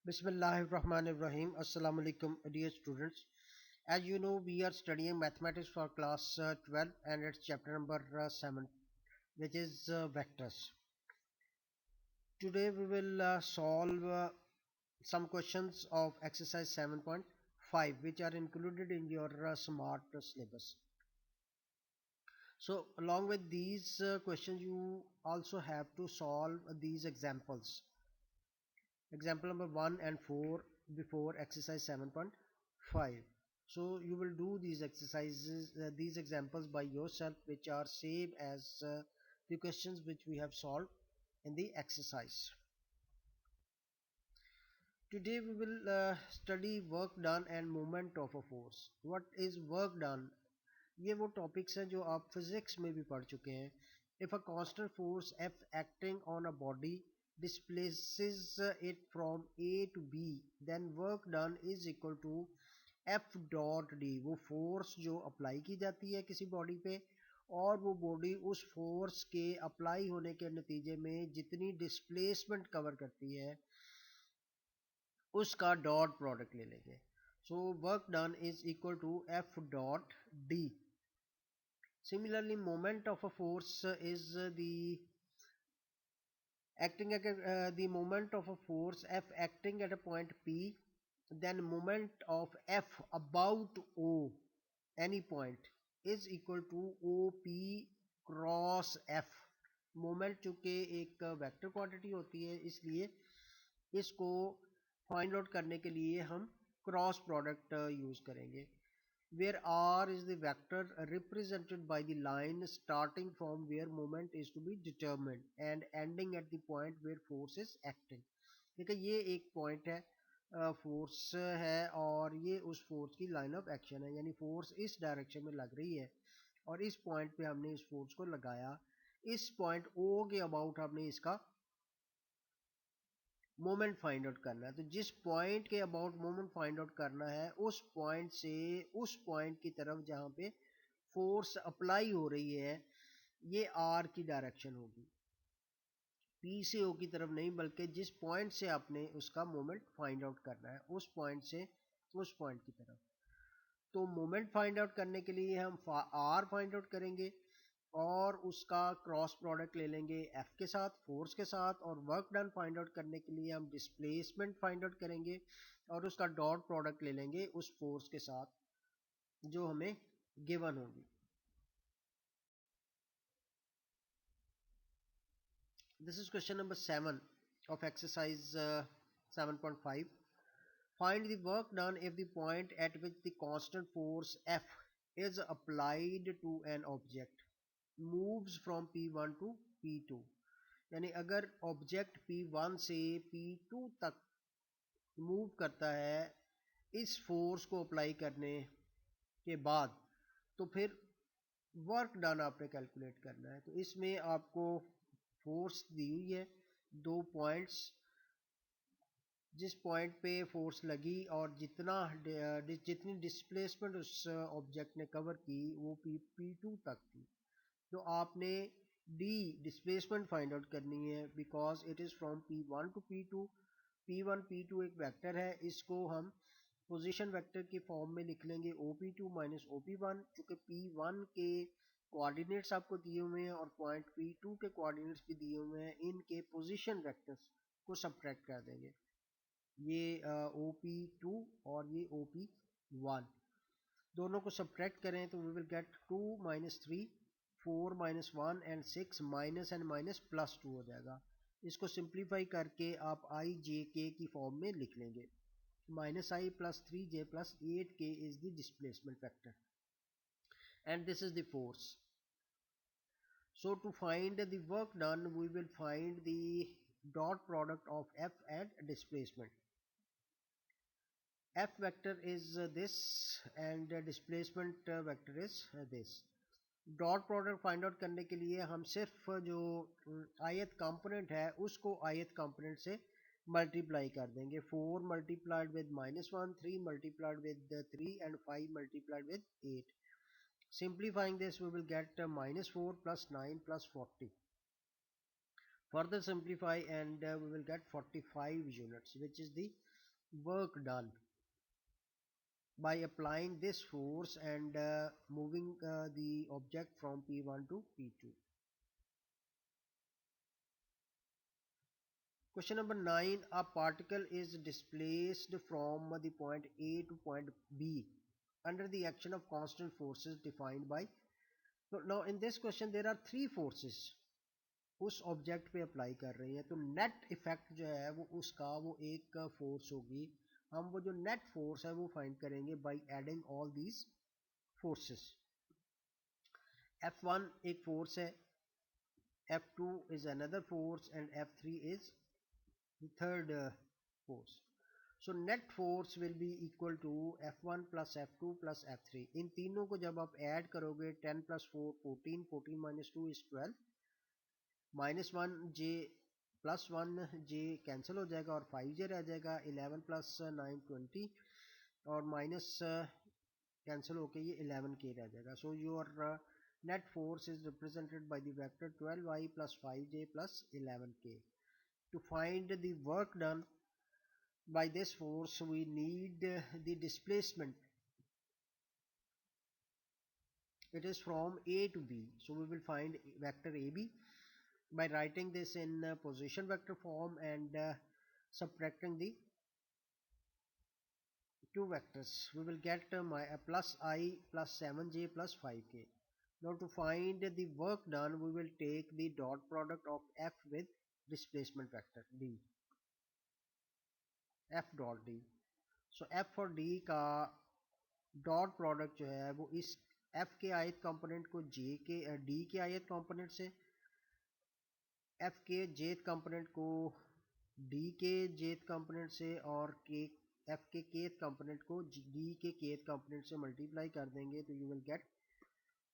Bismillahirrahmanirrahim. Assalamu alaikum, dear students. As you know, we are studying mathematics for class 12 and it's chapter number 7, which is vectors. Today we will solve some questions of exercise 7.5, which are included in your smart syllabus. So, along with these questions, you also have to solve these examples. Example number 1 and 4 before exercise 7.5. So you will do these exercises, these examples by yourself, which are same as the questions which we have solved in the exercise. Today we will study work done and movement of a force. What is work done? ये वो topics हैं जो आप physics में भी पढ़ चुके हैं. If a constant force F acting on a body displaces it from A to B, then work done is equal to F dot D. वो फोर्स जो अप्लाई की जाती है किसी बॉडी पे और वो बॉडी उस फोर्स के अप्लाई होने के नतीजे में जितनी डिस्प्लेसमेंट कवर करती है उसका डॉट प्रोडक्ट ले लेंगे. So work done is equal to F dot D. Similarly, moment of a force is the moment of a force F acting at a point P, then moment of F about O any point is equal to OP cross F. Moment चूंकि एक vector quantity होती है इसलिए इसको find out करने के लिए हम क्रॉस प्रोडक्ट यूज करेंगे. Where r is the vector represented by the line starting from where moment is to be determined and ending at the point where force is acting. देखिए ये एक point है, force है और ये उस force की लाइन ऑफ एक्शन है, यानी फोर्स इस डायरेक्शन में लग रही है और इस पॉइंट पे हमने इस फोर्स को लगाया. इस पॉइंट O के अबाउट हमने इसका मोमेंट फाइंड आउट करना है. तो जिस पॉइंट के अबाउट मोमेंट फाइंड आउट करना है उस पॉइंट से उस पॉइंट की तरफ जहां पे फोर्स अप्लाई हो रही है ये आर की डायरेक्शन होगी. पी से ओ की तरफ नहीं बल्कि जिस पॉइंट से आपने उसका मोमेंट फाइंड आउट करना है उस पॉइंट से उस पॉइंट की तरफ. तो मोमेंट फाइंड आउट करने के लिए हम आर फाइंड आउट करेंगे और उसका क्रॉस प्रोडक्ट ले लेंगे एफ के साथ, फोर्स के साथ, और वर्क डन फाइंड आउट करने के लिए हम डिस्प्लेसमेंट फाइंड आउट करेंगे और उसका डॉट प्रोडक्ट ले लेंगे उस फोर्स के साथ जो हमें गिवन होगी. This is question number 7 of exercise 7.5. Find the work done if the point at which the constant force F is applied to an object moves from P1 to P2. यानी अगर object P1 से P2 तक move करता है इस force को apply करने के बाद तो फिर वर्क डन आपने कैलकुलेट करना है. तो इसमें आपको फोर्स दी हुई है, दो पॉइंट्स, जिस पॉइंट पे फोर्स लगी और जितनी डिस्प्लेसमेंट उस ऑब्जेक्ट ने कवर की वो P2 तक थी. तो आपने डी डिस्प्लेसमेंट फाइंड आउट करनी है because it is from P1 to P2. P1 P2 एक वेक्टर है, इसको हम पोजीशन वेक्टर के फॉर्म में लिख लेंगे OP2 माइनस OP1. चूंकि P1 के कोऑर्डिनेट्स आपको दिए हुए हैं और पॉइंट P2 के कोऑर्डिनेट्स भी दिए हुए हैं, इनके पोजीशन वेक्टर्स को सब्ट्रैक्ट कर देंगे. ये OP2 और ये OP1 दोनों को सब्ट्रैक्ट करें तो we will get 2 minus 3, 4 minus 1 and 6 minus and minus plus 2 हो जाएगा. इसको सिंप्लीफाई करके आप आई जे के की फॉर्म में लिख लेंगे. Minus I plus 3j plus 8k is the displacement factor and this is the force. So to find the work done we will find the dot product of F and displacement. F vector is this and displacement vector is this. Dot product find out करने के लिए हम सिर्फ जो आयत component है उसको आयत कंपोनेंट से मल्टीप्लाई कर देंगे. 4 multiplied with -1, 3 multiplied with 3 and 5 multiplied with 8. Simplifying this we will get -4 plus 9 plus 40. Further simplify and we will get 45 units, which is the work done by applying this force and moving the object from P1 to P2. Question number 9. A particle is displaced from the point A to point B under the action of constant forces defined by. So now in this question there are three forces उस object पे apply कर रहे हैं, तो net effect जो है वो उसका वो एक फोर्स होगी. हम वो जो नेट फोर्स है वो फाइंड करेंगे by adding all these forces. F1 एक फोर्स है, F2 is another force and F3 is the third force. So net force will be equal to F1 plus F2 plus F3. इन तीनों को जब आप add करोगे 10 plus 4 14, 14 minus 2 is 12, -1 j plus 1 j cancel हो जाएगा और 5j रह जाएगा. 11 plus 9 20 और माइनस कैंसिल होके ये 11k रह जाएगा. So your net force is represented by the vector 12i plus 5j plus 11k. To find the work done by this force we need the displacement. It is from A to B, so we will find vector AB by writing this in position vector form and subtracting the two vectors. We will get my plus I plus 7j plus 5k. Now to find the work done we will take the dot product of F with displacement vector D, F dot D. So F और D का dot product जो है वो इस F के आयत component को D के आयत कंपोनेंट से, F के जेथ कंपोनेंट को D के जेथ कंपोनेंट से और F के केथ कंपोनेंट को D के केथ कंपोनेंट से मल्टीप्लाई कर देंगे तो you will get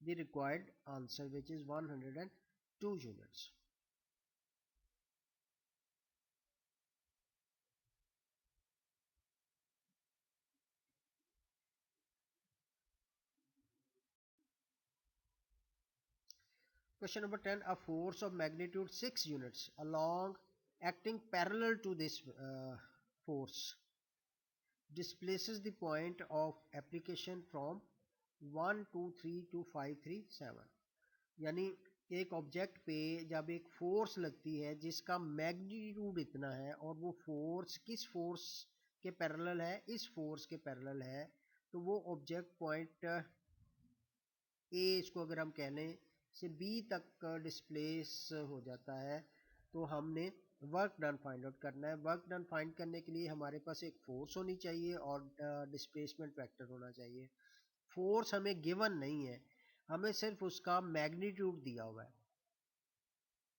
the required answer which is 102 units. Question number 10. A force of magnitude 6 units along acting parallel to this force displaces the point of application from 1 2 3 to 5 3 7. यानी एक object पे जब एक force लगती है जिसका magnitude इतना है और वो फोर्स किस फोर्स के पैरेलल है, इस फोर्स के पैरेलल है, तो वो ऑब्जेक्ट पॉइंट ए इसको अगर हम कह लें से बी तक डिस्प्लेस हो जाता है. तो हमने वर्क डन फाइंड आउट करना है. वर्क डन फाइंड करने के लिए हमारे पास एक फोर्स होनी चाहिए और डिस्प्लेसमेंट वेक्टर होना चाहिए. फोर्स हमें गिवन नहीं है, हमें सिर्फ उसका मैग्नीट्यूड दिया हुआ है.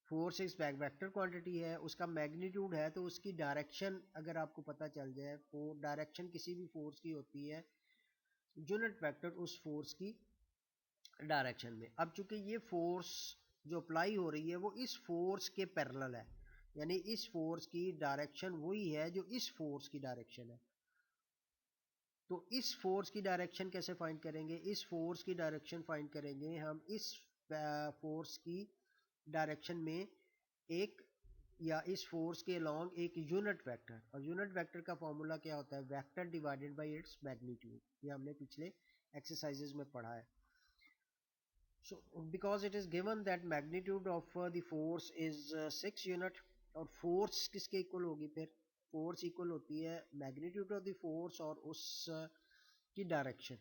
फोर्स एक वेक्टर क्वांटिटी है, उसका मैग्नीट्यूड है, तो उसकी डायरेक्शन अगर आपको पता चल जाए, डायरेक्शन किसी भी फोर्स की होती है यूनिट वेक्टर उस फोर्स की डायरेक्शन में. अब चूंकि ये फोर्स जो अप्लाई हो रही है वो इस फोर्स के पैरेलल है, यानी इस फोर्स की डायरेक्शन वही है जो इस फोर्स की डायरेक्शन है. तो इस फोर्स की डायरेक्शन कैसे फाइंड करेंगे? इस फोर्स की डायरेक्शन फाइंड करेंगे हम इस फोर्स की डायरेक्शन में एक या इस फोर्स के अलोंग एक यूनिट वेक्टर, और यूनिट वेक्टर का फॉर्मूला क्या होता है? Vector divided by its magnitude. ये हमने पिछले एक्सरसाइजेज में पढ़ा है. So because it is given that magnitude of the force is 6 unit, और force किसके इक्वल होगी? फिर force इक्वल होती है magnitude of the force और उस की डायरेक्शन.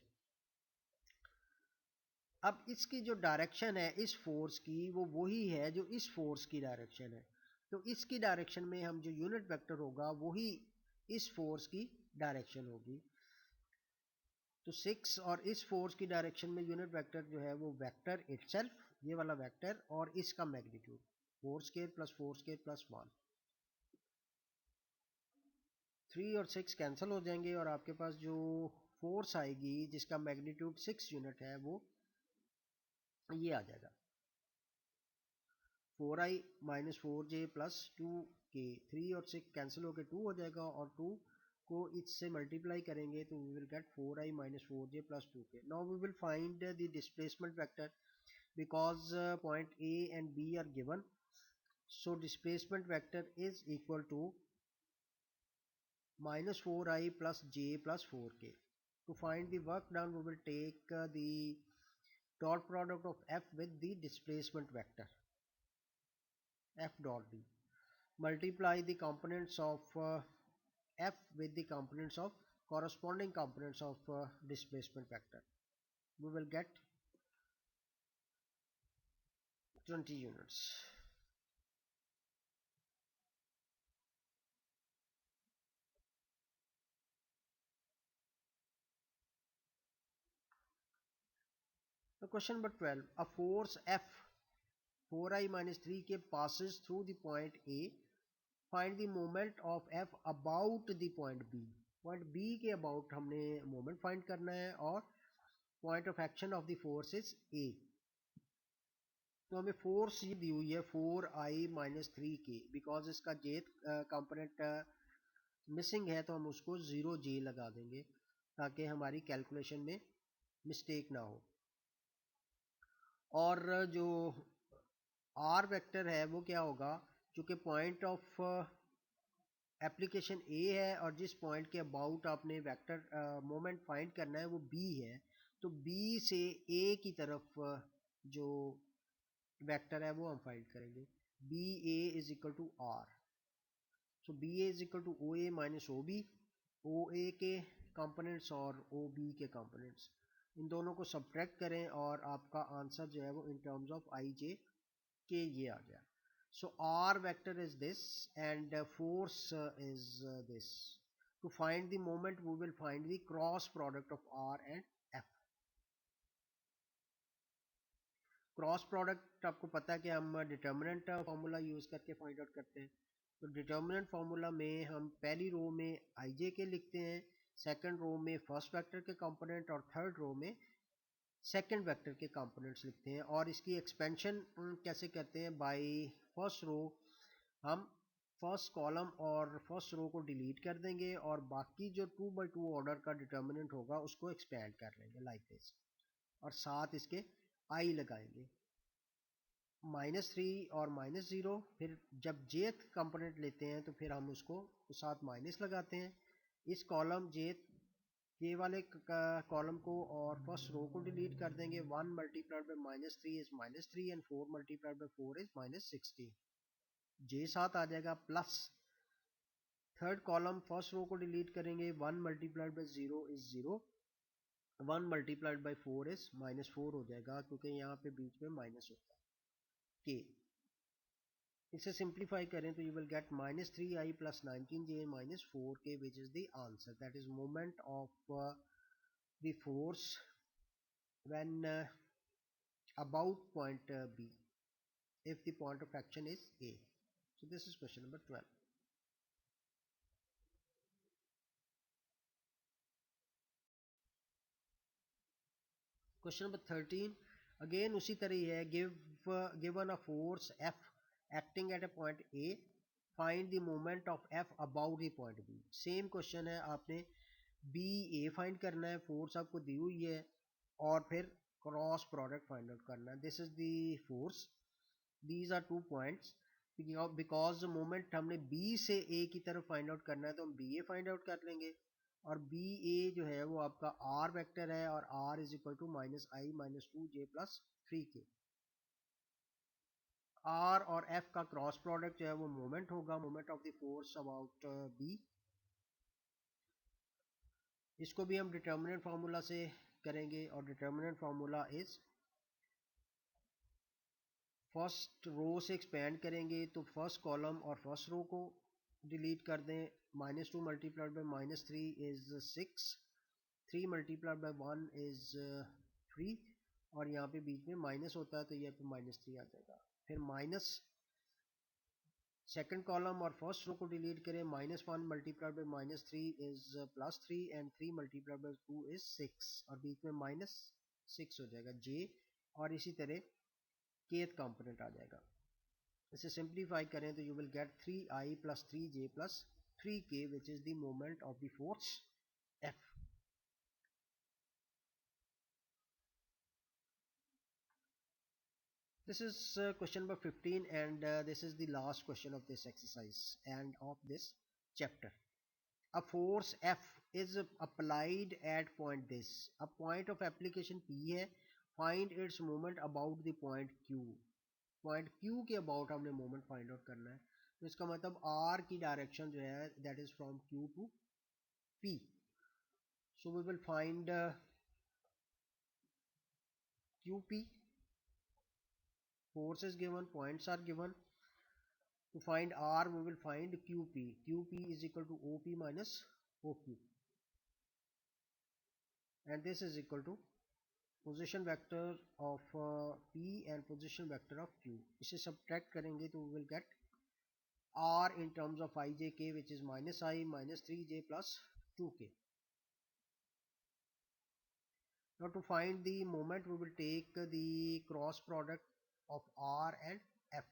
अब इसकी जो डायरेक्शन है इस फोर्स की वो वही है जो इस फोर्स की डायरेक्शन है, तो इसकी डायरेक्शन में हम जो यूनिट वेक्टर होगा वही इस फोर्स की डायरेक्शन होगी. तो 6 और इस फोर्स की डायरेक्शन में यूनिट वेक्टर जो है वो वेक्टर इटसेल्फ, ये वाला वेक्टर, और इसका magnitude 4 square plus 4 square plus 1. 3 और 6 कैंसिल हो जाएंगे और आपके पास जो फोर्स आएगी जिसका मैग्नीट्यूड 6 यूनिट है वो ये आ जाएगा 4i minus 4j plus 2k. 3 और 6 कैंसिल होकर 2 हो जाएगा और 2 को इससे मल्टीप्लाई करेंगे तो we will get 4i minus 4j plus 2k. Now we will find the displacement vector because point A and B are given. So displacement vector is equal to minus 4i plus j plus 4k. To find the work done, we will take the dot product of F with the displacement vector F dot D. Multiply the components of F with the components of corresponding components of displacement vector. We will get 20 units. The question number 12. A force F 4i minus 3k passes through the point A. Find the moment of F about the point B. Point B के about हमने moment find करना है और point of action of the force is A. तो हमें force ये दी हुई है 4i minus 3k because इसका jth component missing है तो हम उसको 0j लगा देंगे ताकि हमारी calculation में mistake ना हो. और जो r वेक्टर है वो क्या होगा, चूँकि पॉइंट ऑफ एप्लीकेशन ए है और जिस पॉइंट के अबाउट आपने वेक्टर मोमेंट फाइंड करना है वो बी है, तो बी से ए की तरफ जो वेक्टर है वो हम फाइंड करेंगे. B A is equal to R. So B A is equal to O A minus O B. O A के कंपोनेंट्स और ओ बी के कंपोनेंट्स, इन दोनों को सब्ट्रैक्ट करें और आपका आंसर जो है वो इन टर्म्स ऑफ आई जे के ये आ गया. So R vector is this and force is this. To find the moment we will find the cross product of R and F. Cross product आपको पता है कि हम डिटर्मिनेंट फार्मूला यूज करके find out करते हैं. तो डिटर्मिनेंट फार्मूला में हम पहली रो में आई जे के लिखते हैं, सेकंड रो में फर्स्ट वेक्टर के कंपोनेंट और थर्ड रो में सेकंड वेक्टर के कंपोनेंट्स लिखते हैं. और इसकी एक्सपेंशन कैसे करते हैं, बाय फर्स्ट रो हम फर्स्ट कॉलम और फर्स्ट रो को डिलीट कर देंगे और बाकी जो 2x2 ऑर्डर का डिटर्मिनेंट होगा उसको एक्सपेंड कर लेंगे लाइक दिस, और साथ इसके आई लगाएंगे -3 और -0. फिर जब जेथ कंपोनेंट लेते हैं तो फिर हम उसको साथ माइनस लगाते हैं. इस कॉलम जेथ ये वाले कॉलम को और फर्स्ट रो को डिलीट कर देंगे. 1 multiplied by -3 is -3 and 4 multiplied by 4 is -16. J साथ आ जाएगा plus third column first row को डिलीट करेंगे. 1 multiplied by 0 is 0. 1 multiplied by 4 is -4 हो जाएगा क्योंकि यहाँ पे बीच में माइनस होता है के. इसे सिंप्लीफाई करें तो you will get -3i plus 19j minus 4k which is the answer. That is moment of the force when about point B if the point of action is A. So this is question number 12. Question number 13 again उसी तरह ही है. given a force F acting at a point A, find the moment of F about the point B. Same question है, आपने B ए find करना है, force आपको दी हुई है और फिर क्रॉस प्रोडक्ट फाइंड आउट करना है. This is the force, these are 2 points. Because moment हमने बी से ए की तरफ फाइंड आउट करना है तो हम बी ए फाइंड आउट कर लेंगे. और बी ए जो है वो आपका आर वेक्टर है और R is equal to -i - 2j + 3k. R और एफ का क्रॉस प्रोडक्ट जो है वो मोमेंट होगा, moment of the force about B. इसको भी हम डिटर्मिनेंट फार्मूला से करेंगे और determinant formula is first row से एक्सपेंड करेंगे तो फर्स्ट कॉलम और फर्स्ट रो को डिलीट कर दें. -2 multiplied by -3 is 6. 3 multiplied by 1 is 3 और यहाँ पे बीच में माइनस होता है तो ये पे -3 आ जाएगा. फिर माइनस सेकंड कॉलम और फर्स्ट रो को डिलीट करें. -1 multiplied by -3 is +3 and 3 multiplied by 2 is 6 और बीच में -6 हो जाएगा जे. और इसी तरह केथ कंपोनेंट आ जाएगा. इसे सिंप्लीफाई करें तो you will get 3i + 3j + 3k which is the moment of the force F. This is question number 15, and this is the last question of this exercise and of this chapter. A force F is applied at point this. A point of application P है. Find its moment about the point Q. Point Q के about हमने moment find out करना है. तो इसका मतलब R की direction जो है that is from Q to P. So we will find QP. Force is given, points are given. To find R, we will find QP. QP is equal to OP minus OQ. And this is equal to position vector of P and position vector of Q. इसे subtract करेंगे तो we will get R in terms of ijk, which is minus I minus 3j plus 2k. Now to find the moment, we will take the cross product of R and F.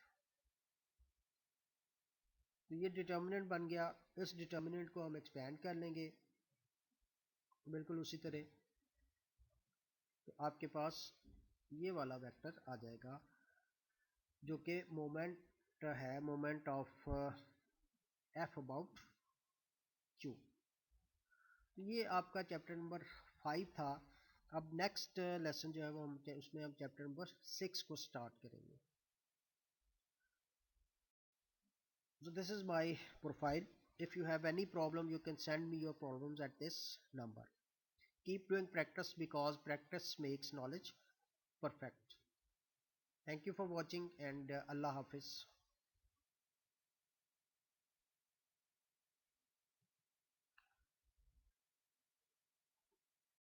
तो ये determinant बन गया. इस determinant को हम expand कर लेंगे बिल्कुल उसी तरह. तो आपके पास ये वाला वेक्टर आ जाएगा जो कि मोमेंट है, moment of F about Q. तो ये आपका चैप्टर नंबर 5 था. अब नेक्स्ट लेसन जो है वो उसमें हम चैप्टर नंबर 6 को स्टार्ट करेंगे. So this is my profile. If you have any problem, you can send me your problems at this number. Keep doing practice because practice makes knowledge perfect. Thank you for watching, and Allah Hafiz.